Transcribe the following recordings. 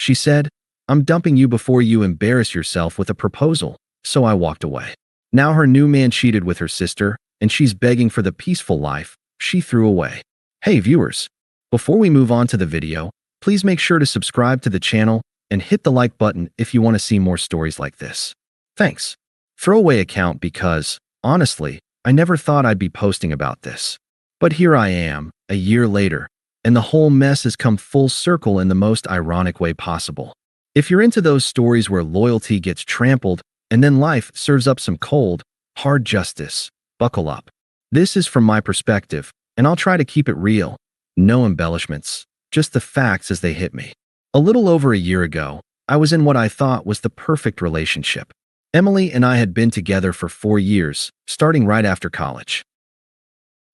She said, "I'm dumping you before you embarrass yourself with a proposal," so I walked away. Now her new man cheated with her sister, and she's begging for the peaceful life she threw away. Hey viewers, before we move on to the video, please make sure to subscribe to the channel and hit the like button if you want to see more stories like this. Thanks. Throwaway account because, honestly, I never thought I'd be posting about this. But here I am, a year later, and the whole mess has come full circle in the most ironic way possible. If you're into those stories where loyalty gets trampled and then life serves up some cold, hard justice, buckle up. This is from my perspective, and I'll try to keep it real. No embellishments, just the facts as they hit me. A little over a year ago, I was in what I thought was the perfect relationship. Emily and I had been together for 4 years, starting right after college.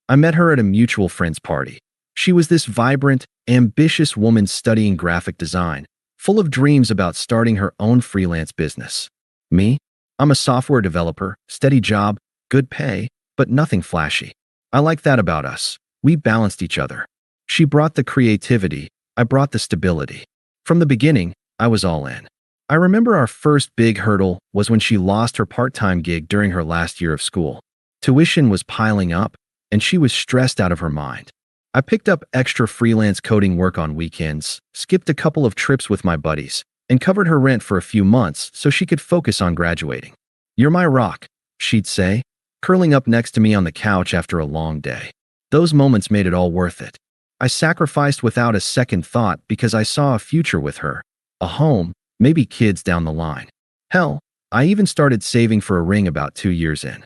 I met her at a mutual friend's party. She was this vibrant, ambitious woman studying graphic design, full of dreams about starting her own freelance business. Me? I'm a software developer, steady job, good pay, but nothing flashy. I like that about us. We balanced each other. She brought the creativity, I brought the stability. From the beginning, I was all in. I remember our first big hurdle was when she lost her part-time gig during her last year of school. Tuition was piling up, and she was stressed out of her mind. I picked up extra freelance coding work on weekends, skipped a couple of trips with my buddies, and covered her rent for a few months so she could focus on graduating. "You're my rock," she'd say, curling up next to me on the couch after a long day. Those moments made it all worth it. I sacrificed without a second thought because I saw a future with her, a home, maybe kids down the line. Hell, I even started saving for a ring about 2 years in.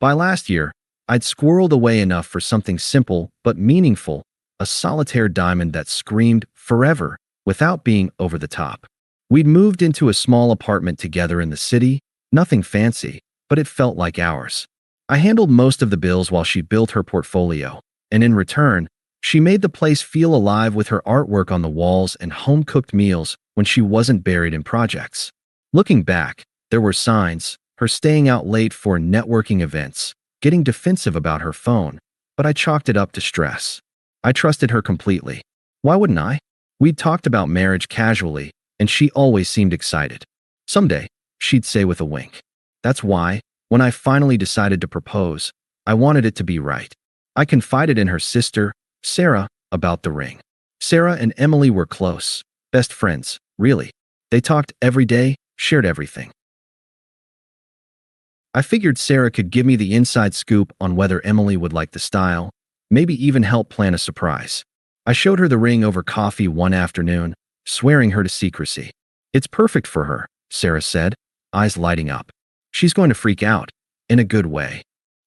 By last year, I'd squirreled away enough for something simple but meaningful, a solitaire diamond that screamed forever without being over the top. We'd moved into a small apartment together in the city, nothing fancy, but it felt like ours. I handled most of the bills while she built her portfolio, and in return, she made the place feel alive with her artwork on the walls and home-cooked meals when she wasn't buried in projects. Looking back, there were signs, her staying out late for networking events, getting defensive about her phone, but I chalked it up to stress. I trusted her completely. Why wouldn't I? We'd talked about marriage casually, and she always seemed excited. "Someday," she'd say with a wink. That's why, when I finally decided to propose, I wanted it to be right. I confided in her sister, Sarah, about the ring. Sarah and Emily were close, best friends, really. They talked every day, shared everything. I figured Sarah could give me the inside scoop on whether Emily would like the style, maybe even help plan a surprise. I showed her the ring over coffee one afternoon, swearing her to secrecy. "It's perfect for her," Sarah said, eyes lighting up. "She's going to freak out, in a good way."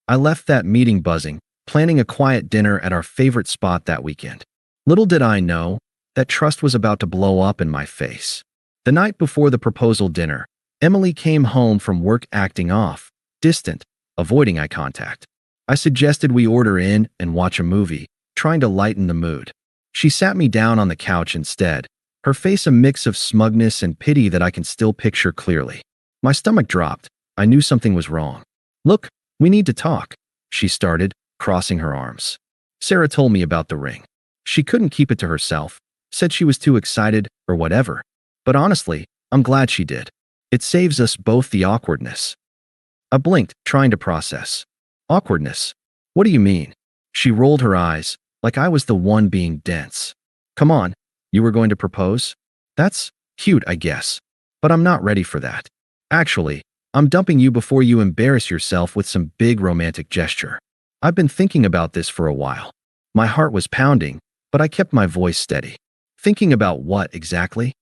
I left that meeting buzzing, planning a quiet dinner at our favorite spot that weekend. Little did I know that trust was about to blow up in my face. The night before the proposal dinner, Emily came home from work acting off, distant, avoiding eye contact. I suggested we order in and watch a movie, trying to lighten the mood. She sat me down on the couch instead, her face a mix of smugness and pity that I can still picture clearly. My stomach dropped. I knew something was wrong. "Look, we need to talk," she started, crossing her arms. Sarah told me about the ring. She couldn't keep it to herself, said she was too excited or whatever. But honestly, I'm glad she did. It saves us both the awkwardness. I blinked, trying to process. Awkwardness? What do you mean? She rolled her eyes, like I was the one being dense. "Come on, you were going to propose? That's cute, I guess. But I'm not ready for that. Actually, I'm dumping you before you embarrass yourself with some big romantic gesture. I've been thinking about this for a while." My heart was pounding, but I kept my voice steady. "Thinking about what exactly?"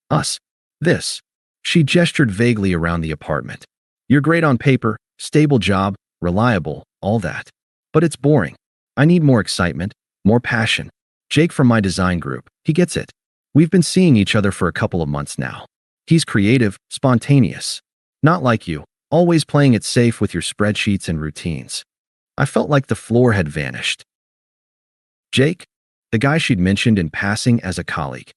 "Us. This." She gestured vaguely around the apartment. "You're great on paper, stable job, reliable, all that. But it's boring. I need more excitement, more passion. Jake from my design group, he gets it. We've been seeing each other for a couple of months now. He's creative, spontaneous. Not like you, always playing it safe with your spreadsheets and routines." I felt like the floor had vanished. Jake? The guy she'd mentioned in passing as a colleague.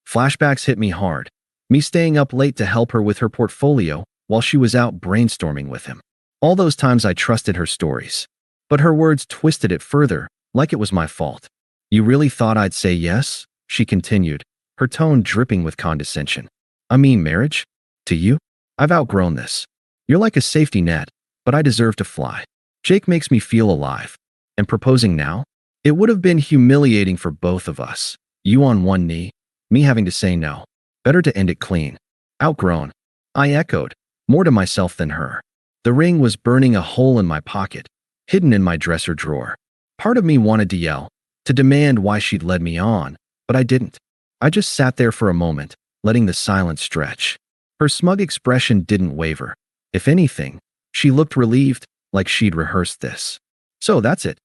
Flashbacks hit me hard. Me staying up late to help her with her portfolio while she was out brainstorming with him. All those times I trusted her stories. But her words twisted it further, like it was my fault. "You really thought I'd say yes?" she continued, her tone dripping with condescension. I mean marriage? To you? I've outgrown this. You're like a safety net, but I deserve to fly. Jake makes me feel alive. And proposing now? It would have been humiliating for both of us. You on one knee, me having to say no. Better to end it clean. Outgrown. I echoed, more to myself than her. The ring was burning a hole in my pocket, hidden in my dresser drawer. Part of me wanted to yell, to demand why she'd led me on, but I didn't. I just sat there for a moment, letting the silence stretch. Her smug expression didn't waver. If anything, she looked relieved, like she'd rehearsed this. So that's it,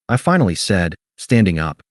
I finally said, standing up.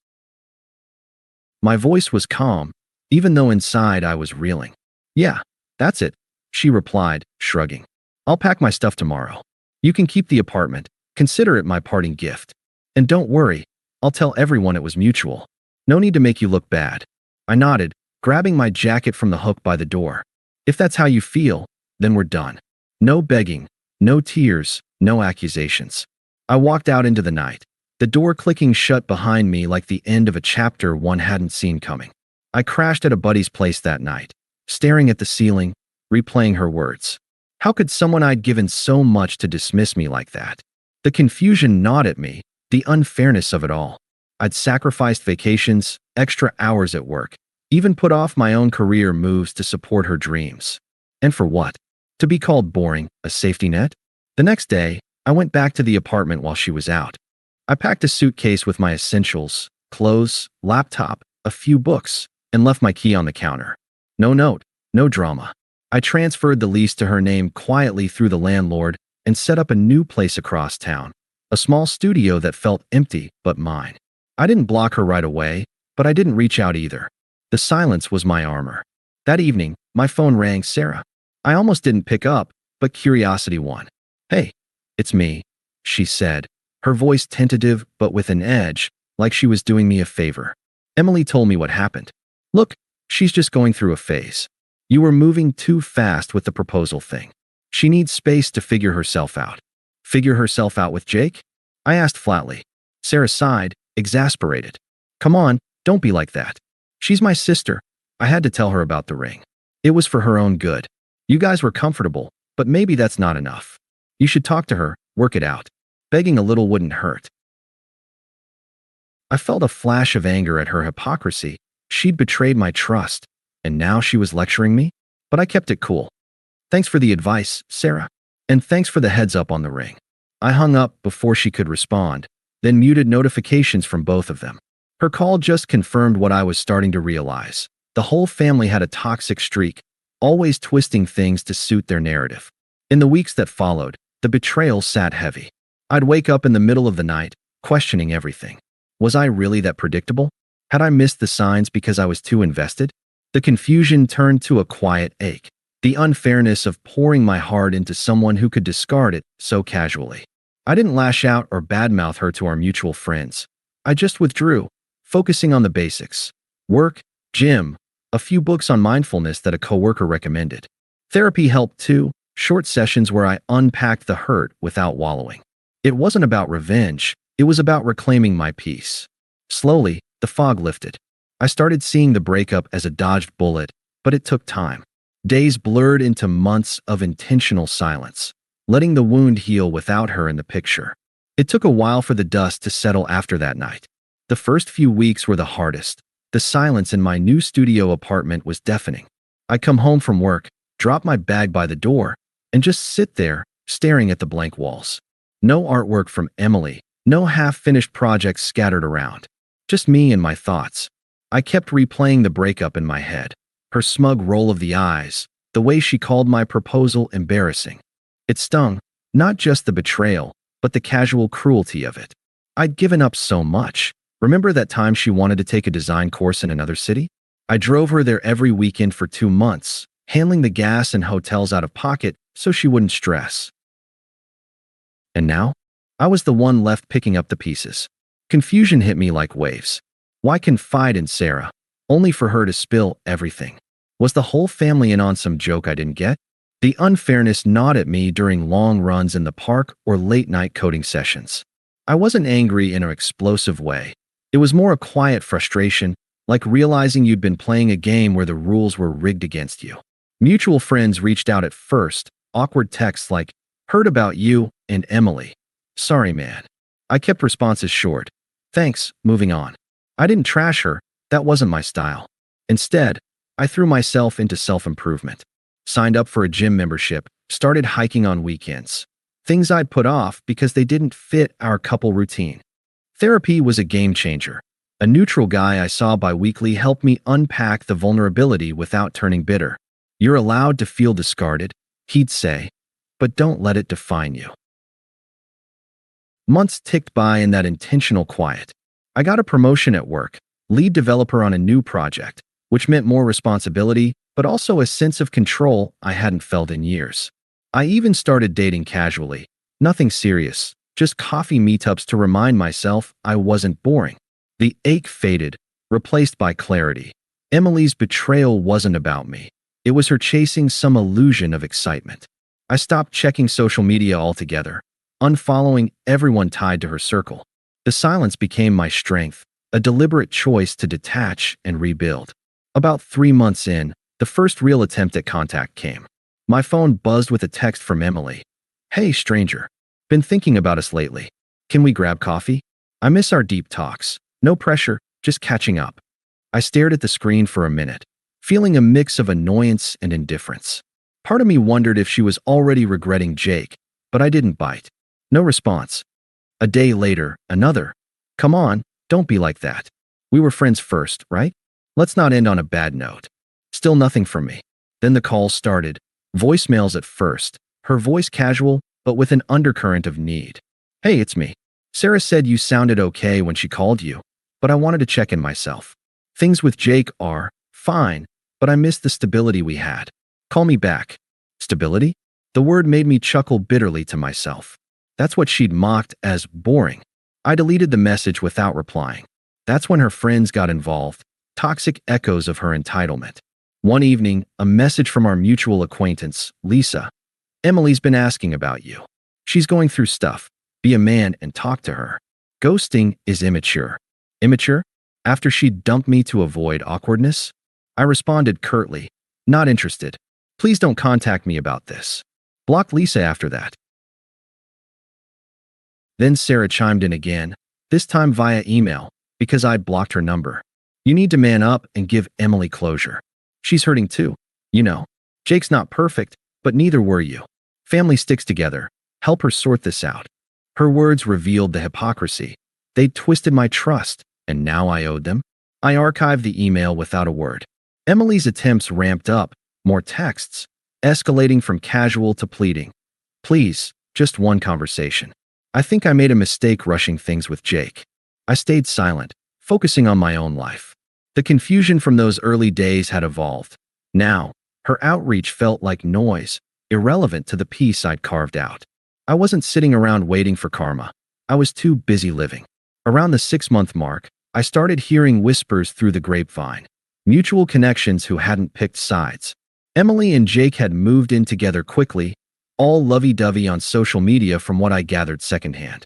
My voice was calm, even though inside I was reeling. Yeah, that's it, she replied, shrugging. I'll pack my stuff tomorrow. You can keep the apartment. Consider it my parting gift. And don't worry, I'll tell everyone it was mutual. No need to make you look bad. I nodded, grabbing my jacket from the hook by the door. If that's how you feel, then we're done. No begging, no tears, no accusations. I walked out into the night, the door clicking shut behind me like the end of a chapter one hadn't seen coming. I crashed at a buddy's place that night, staring at the ceiling, replaying her words. How could someone I'd given so much to dismiss me like that? The confusion gnawed at me, the unfairness of it all. I'd sacrificed vacations, extra hours at work, even put off my own career moves to support her dreams. And for what? To be called boring, a safety net? The next day, I went back to the apartment while she was out. I packed a suitcase with my essentials, clothes, laptop, a few books, and left my key on the counter. No note, no drama. I transferred the lease to her name quietly through the landlord and set up a new place across town, a small studio that felt empty but mine. I didn't block her right away, but I didn't reach out either. The silence was my armor. That evening, my phone rang. Sarah. I almost didn't pick up, but curiosity won. Hey, it's me, she said, her voice tentative but with an edge, like she was doing me a favor. Emily told me what happened. Look, she's just going through a phase. You were moving too fast with the proposal thing. She needs space to figure herself out. Figure herself out with Jake? I asked flatly. Sarah sighed, exasperated. Come on, don't be like that. She's my sister. I had to tell her about the ring. It was for her own good. You guys were comfortable, but maybe that's not enough. You should talk to her, work it out. Begging a little wouldn't hurt. I felt a flash of anger at her hypocrisy. She'd betrayed my trust, and now she was lecturing me? But I kept it cool. Thanks for the advice, Sarah. And thanks for the heads up on the ring. I hung up before she could respond, then muted notifications from both of them. Her call just confirmed what I was starting to realize. The whole family had a toxic streak, always twisting things to suit their narrative. In the weeks that followed, the betrayal sat heavy. I'd wake up in the middle of the night, questioning everything. Was I really that predictable? Had I missed the signs because I was too invested? The confusion turned to a quiet ache. The unfairness of pouring my heart into someone who could discard it so casually. I didn't lash out or badmouth her to our mutual friends. I just withdrew, focusing on the basics. Work, gym, a few books on mindfulness that a coworker recommended. Therapy helped too, short sessions where I unpacked the hurt without wallowing. It wasn't about revenge, it was about reclaiming my peace. Slowly, the fog lifted. I started seeing the breakup as a dodged bullet, but it took time. Days blurred into months of intentional silence, letting the wound heal without her in the picture. It took a while for the dust to settle after that night. The first few weeks were the hardest. The silence in my new studio apartment was deafening. I'd come home from work, drop my bag by the door, and just sit there, staring at the blank walls. No artwork from Emily, no half-finished projects scattered around. Just me and my thoughts. I kept replaying the breakup in my head. Her smug roll of the eyes, the way she called my proposal embarrassing. It stung, not just the betrayal, but the casual cruelty of it. I'd given up so much. Remember that time she wanted to take a design course in another city? I drove her there every weekend for 2 months, handling the gas and hotels out of pocket so she wouldn't stress. And now, I was the one left picking up the pieces. Confusion hit me like waves. Why confide in Sarah, only for her to spill everything? Was the whole family in on some joke I didn't get? The unfairness gnawed at me during long runs in the park or late-night coding sessions. I wasn't angry in an explosive way. It was more a quiet frustration, like realizing you'd been playing a game where the rules were rigged against you. Mutual friends reached out at first, awkward texts like, "Heard about you and Emily. Sorry, man." I kept responses short. "Thanks, moving on." I didn't trash her, that wasn't my style. Instead, I threw myself into self-improvement. Signed up for a gym membership, started hiking on weekends. Things I'd put off because they didn't fit our couple routine. Therapy was a game changer. A neutral guy I saw bi-weekly helped me unpack the vulnerability without turning bitter. "You're allowed to feel discarded," he'd say, "but don't let it define you." Months ticked by in that intentional quiet. I got a promotion at work, lead developer on a new project, which meant more responsibility, but also a sense of control I hadn't felt in years. I even started dating casually. Nothing serious, just coffee meetups to remind myself I wasn't boring. The ache faded, replaced by clarity. Emily's betrayal wasn't about me. It was her chasing some illusion of excitement. I stopped checking social media altogether, unfollowing everyone tied to her circle. The silence became my strength, a deliberate choice to detach and rebuild. About 3 months in, the first real attempt at contact came. My phone buzzed with a text from Emily. "Hey, stranger. Been thinking about us lately. Can we grab coffee? I miss our deep talks. No pressure, just catching up." I stared at the screen for a minute, feeling a mix of annoyance and indifference. Part of me wondered if she was already regretting Jake, but I didn't bite. No response. A day later, another. "Come on, don't be like that. We were friends first, right? Let's not end on a bad note." Still nothing from me. Then the calls started. Voicemails at first, her voice casual, but with an undercurrent of need. "Hey, it's me. Sarah said you sounded okay when she called you, but I wanted to check in myself. Things with Jake are fine, but I miss the stability we had. Call me back." Stability? The word made me chuckle bitterly to myself. That's what she'd mocked as boring. I deleted the message without replying. That's when her friends got involved, toxic echoes of her entitlement. One evening, a message from our mutual acquaintance, Lisa. "Emily's been asking about you. She's going through stuff. Be a man and talk to her. Ghosting is immature." Immature? After she'd dumped me to avoid awkwardness? I responded curtly, "Not interested. Please don't contact me about this." Blocked Lisa after that. Then Sarah chimed in again, this time via email, because I'd blocked her number. "You need to man up and give Emily closure. She's hurting too. You know, Jake's not perfect, but neither were you. Family sticks together. Help her sort this out." Her words revealed the hypocrisy. They'd twisted my trust, and now I owed them. I archived the email without a word. Emily's attempts ramped up, more texts, escalating from casual to pleading. "Please, just one conversation. I think I made a mistake rushing things with Jake." I stayed silent, focusing on my own life. The confusion from those early days had evolved. Now, her outreach felt like noise, irrelevant to the peace I'd carved out. I wasn't sitting around waiting for karma. I was too busy living. Around the 6-month mark, I started hearing whispers through the grapevine. Mutual connections who hadn't picked sides. Emily and Jake had moved in together quickly, all lovey-dovey on social media from what I gathered secondhand.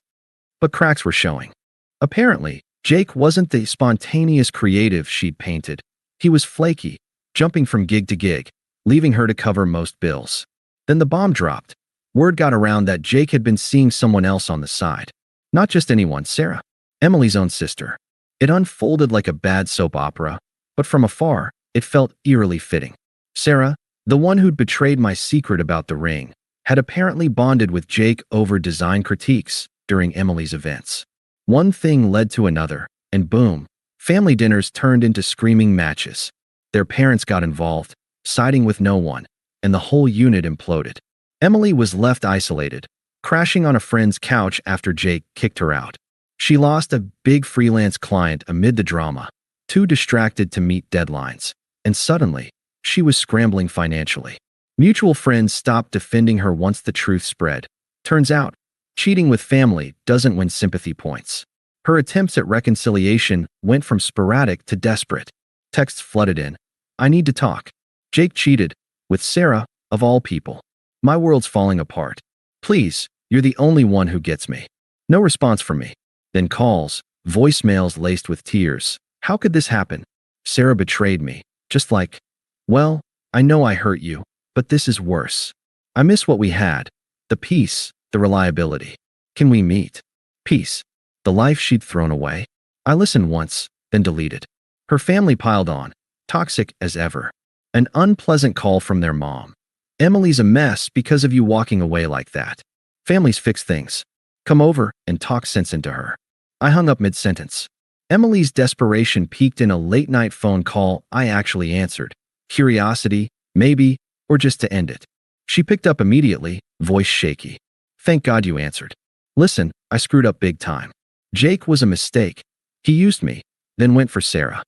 But cracks were showing. Apparently, Jake wasn't the spontaneous creative she'd painted. He was flaky, jumping from gig to gig, leaving her to cover most bills. Then the bomb dropped. Word got around that Jake had been seeing someone else on the side. Not just anyone, Sarah, Emily's own sister. It unfolded like a bad soap opera, but from afar, it felt eerily fitting. Sarah, the one who'd betrayed my secret about the ring, had apparently bonded with Jake over design critiques during Emily's events. One thing led to another, and boom, family dinners turned into screaming matches. Their parents got involved, siding with no one, and the whole unit imploded. Emily was left isolated, crashing on a friend's couch after Jake kicked her out. She lost a big freelance client amid the drama, too distracted to meet deadlines, and suddenly, she was scrambling financially. Mutual friends stopped defending her once the truth spread. Turns out, cheating with family doesn't win sympathy points. Her attempts at reconciliation went from sporadic to desperate. Texts flooded in. "I need to talk. Jake cheated. With Sarah, of all people. My world's falling apart. Please, you're the only one who gets me." No response from me. Then calls, voicemails laced with tears. "How could this happen? Sarah betrayed me. Just like, well, I know I hurt you, but this is worse. I miss what we had. The peace, the reliability. Can we meet? Peace. The life she'd thrown away. I listened once, then deleted. Her family piled on, toxic as ever. An unpleasant call from their mom. Emily's a mess because of you walking away like that. Families fix things. Come over and talk sense into her. I hung up mid-sentence. Emily's desperation peaked in a late-night phone call I actually answered. Curiosity, maybe, or just to end it. She picked up immediately, voice shaky. Thank God you answered. Listen, I screwed up big time. Jake was a mistake. He used me, then went for Sarah.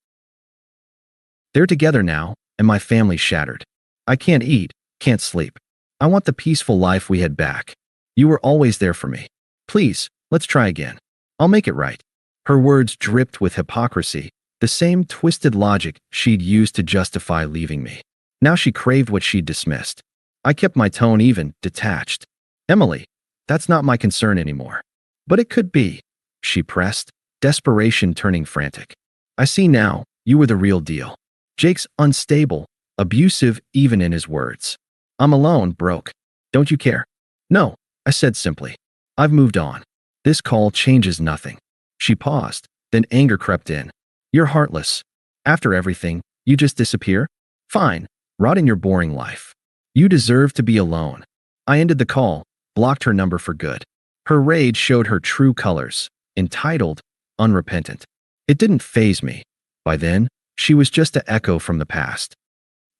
They're together now, and my family's shattered. I can't eat, can't sleep. I want the peaceful life we had back. You were always there for me. Please, let's try again. I'll make it right. Her words dripped with hypocrisy, the same twisted logic she'd used to justify leaving me. Now she craved what she'd dismissed. I kept my tone even, detached. Emily, that's not my concern anymore. But it could be, she pressed, desperation turning frantic. I see now, you were the real deal. Jake's unstable, abusive even in his words. I'm alone, broke. Don't you care? No, I said simply. I've moved on. This call changes nothing. She paused, then anger crept in. You're heartless. After everything, you just disappear? Fine, rot in your boring life. You deserve to be alone. I ended the call, blocked her number for good. Her rage showed her true colors, entitled, unrepentant. It didn't faze me. By then, she was just an echo from the past.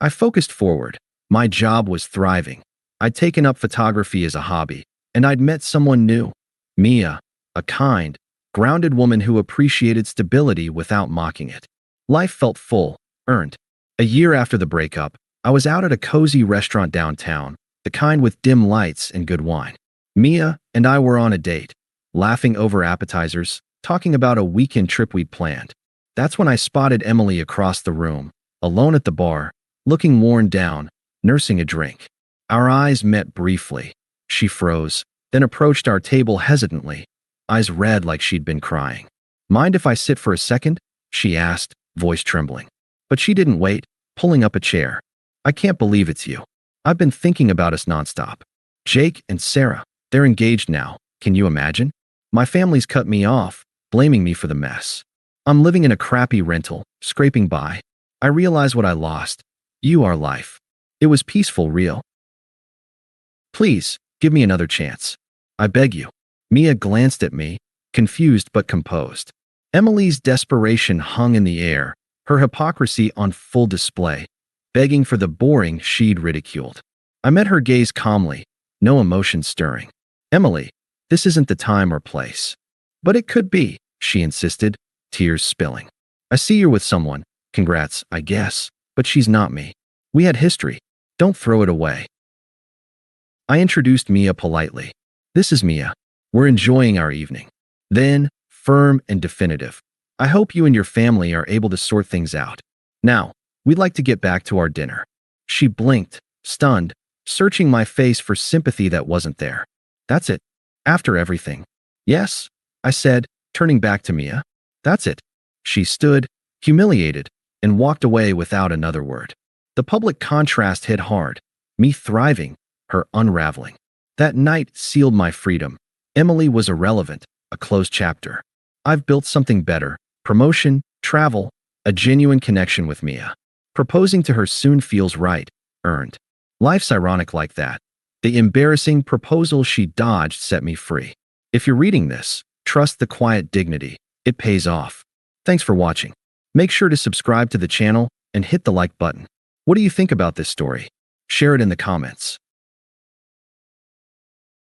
I focused forward. My job was thriving. I'd taken up photography as a hobby, and I'd met someone new. Mia, a kind, grounded woman who appreciated stability without mocking it. Life felt full, earned. A year after the breakup, I was out at a cozy restaurant downtown, the kind with dim lights and good wine. Mia and I were on a date, laughing over appetizers, talking about a weekend trip we'd planned. That's when I spotted Emily across the room, alone at the bar, looking worn down, nursing a drink. Our eyes met briefly. She froze, then approached our table hesitantly, eyes red like she'd been crying. Mind if I sit for a second? She asked, voice trembling. But she didn't wait, pulling up a chair. I can't believe it's you. I've been thinking about us nonstop. Jake and Sarah, they're engaged now. Can you imagine? My family's cut me off, blaming me for the mess. I'm living in a crappy rental, scraping by. I realize what I lost. You are life. It was peaceful, real. Please, give me another chance. I beg you. Mia glanced at me, confused but composed. Emily's desperation hung in the air, her hypocrisy on full display, begging for the boring she'd ridiculed. I met her gaze calmly, no emotion stirring. Emily, this isn't the time or place. But it could be, she insisted, tears spilling. I see you're with someone. Congrats, I guess. But she's not me. We had history. Don't throw it away. I introduced Mia politely. This is Mia. We're enjoying our evening. Then, firm and definitive. I hope you and your family are able to sort things out. Now, we'd like to get back to our dinner. She blinked, stunned, searching my face for sympathy that wasn't there. That's it. After everything. Yes, I said, turning back to Mia. That's it. She stood, humiliated, and walked away without another word. The public contrast hit hard. Me thriving, her unraveling. That night sealed my freedom. Emily was irrelevant, a closed chapter. I've built something better. Promotion, travel, a genuine connection with Mia. Proposing to her soon feels right, earned. Life's ironic like that. The embarrassing proposal she dodged set me free. If you're reading this, trust the quiet dignity. It pays off. Thanks for watching. Make sure to subscribe to the channel and hit the like button. What do you think about this story? Share it in the comments.